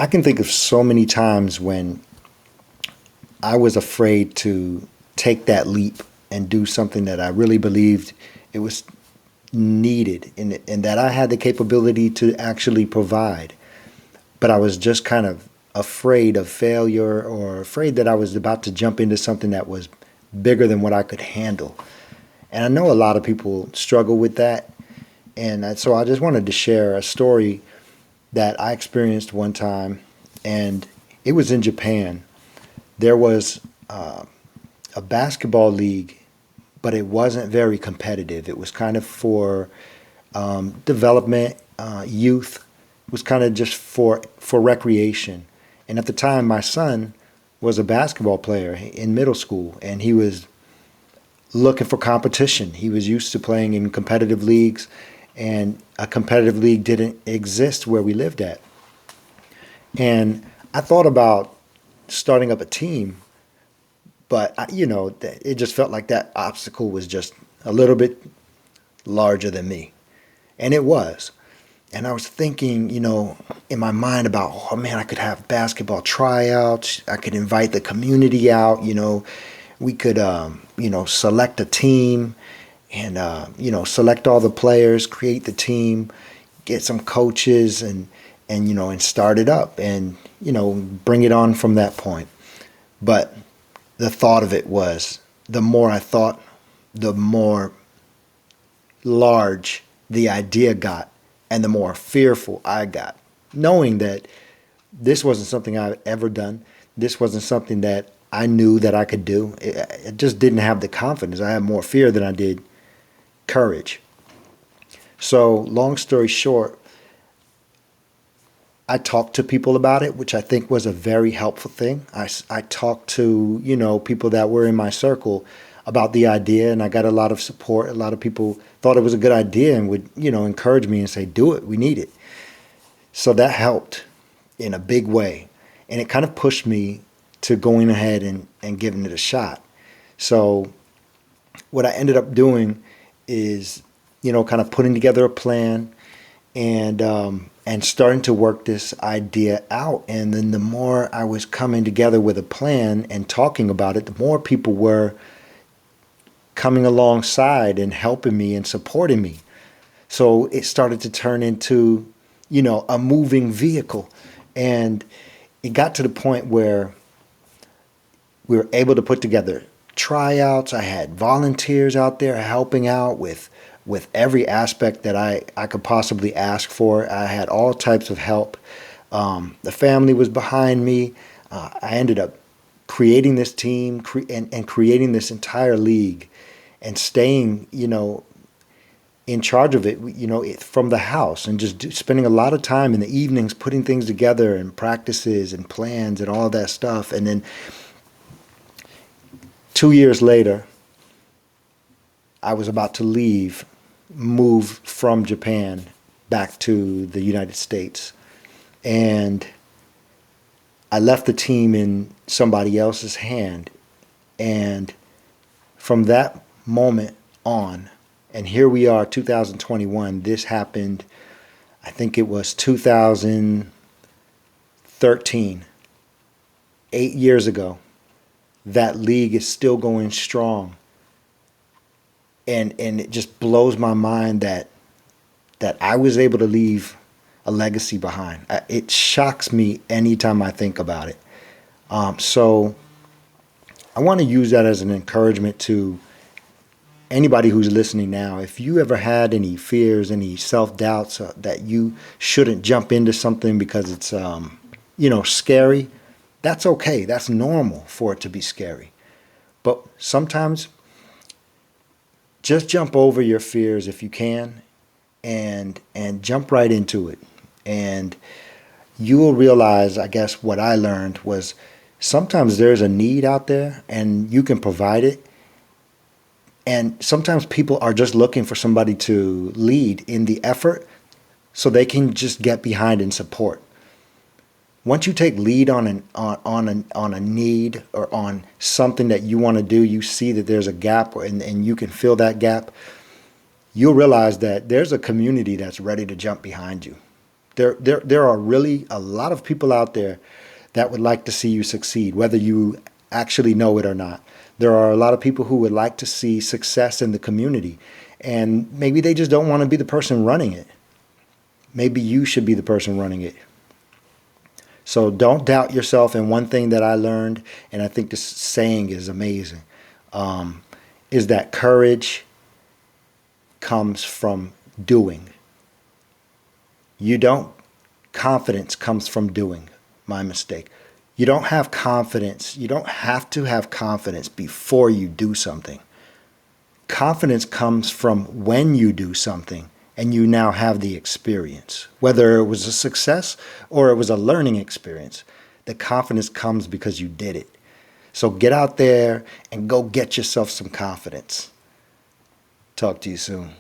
I can think of so many times when I was afraid to take that leap and do something that I really believed it was needed and that I had the capability to actually provide. But I was just kind of afraid of failure or afraid that I was about to jump into something that was bigger than what I could handle. And I know a lot of people struggle with that. And so I just wanted to share a story that I experienced one time, and it was in Japan. There was a basketball league, but it wasn't very competitive. It was kind of for development, youth. It was kind of just for recreation. And at the time, my son was a basketball player in middle school, and he was looking for competition. He was used to playing in competitive leagues, and a competitive league didn't exist where we lived at. And I thought about starting up a team, but it just felt like that obstacle was just a little bit larger than me, and it was. And I was thinking, in my mind about, oh man, I could have basketball tryouts. I could invite the community out. We could, select a team and, select all the players, create the team, get some coaches and start it up and, bring it on from that point. But the thought of it was, the more I thought, the more large the idea got and the more fearful I got, knowing that this wasn't something I'd ever done. This wasn't something that I knew that I could do. I just didn't have the confidence. I had more fear than I did courage. So long story short, I talked to people about it, which I think was a very helpful thing. I talked to, people that were in my circle about the idea, and I got a lot of support. A lot of people thought it was a good idea and would, encourage me and say, do it, we need it. So that helped in a big way. And it kind of pushed me to going ahead and giving it a shot. So what I ended up doing is, kind of putting together a plan and starting to work this idea out. And then the more I was coming together with a plan and talking about it, the more people were coming alongside and helping me and supporting me. So it started to turn into, a moving vehicle. And it got to the point where we were able to put together tryouts. I had volunteers out there helping out with every aspect that I could possibly ask for. I had all types of help. The family was behind me. I ended up creating this team and creating this entire league and staying, in charge of it, from the house and just spending a lot of time in the evenings putting things together and practices and plans and all that stuff. And then 2 years later, I was about to move from Japan back to the United States. And I left the team in somebody else's hand. And from that moment on, and here we are, 2021, this happened, I think it was 2013, 8 years ago. That league is still going strong. And it just blows my mind that I was able to leave a legacy behind. It shocks me anytime I think about it. So I want to use that as an encouragement to anybody who's listening now. If you ever had any fears, any self-doubts that you shouldn't jump into something because it's scary, that's okay. That's normal for it to be scary. But sometimes just jump over your fears if you can and jump right into it. And you will realize, I guess what I learned was sometimes there's a need out there and you can provide it. And sometimes people are just looking for somebody to lead in the effort so they can just get behind and support. Once you take lead on a need or on something that you want to do, you see that there's a gap and you can fill that gap, you'll realize that there's a community that's ready to jump behind you. There are really a lot of people out there that would like to see you succeed, whether you actually know it or not. There are a lot of people who would like to see success in the community, and maybe they just don't want to be the person running it. Maybe you should be the person running it. So don't doubt yourself. And one thing that I learned, and I think this saying is amazing, is that courage comes from doing. You don't, confidence comes from doing. My mistake. You don't have confidence. You don't have to have confidence before you do something. Confidence comes from when you do something and you now have the experience. Whether it was a success or it was a learning experience, the confidence comes because you did it. So get out there and go get yourself some confidence. Talk to you soon.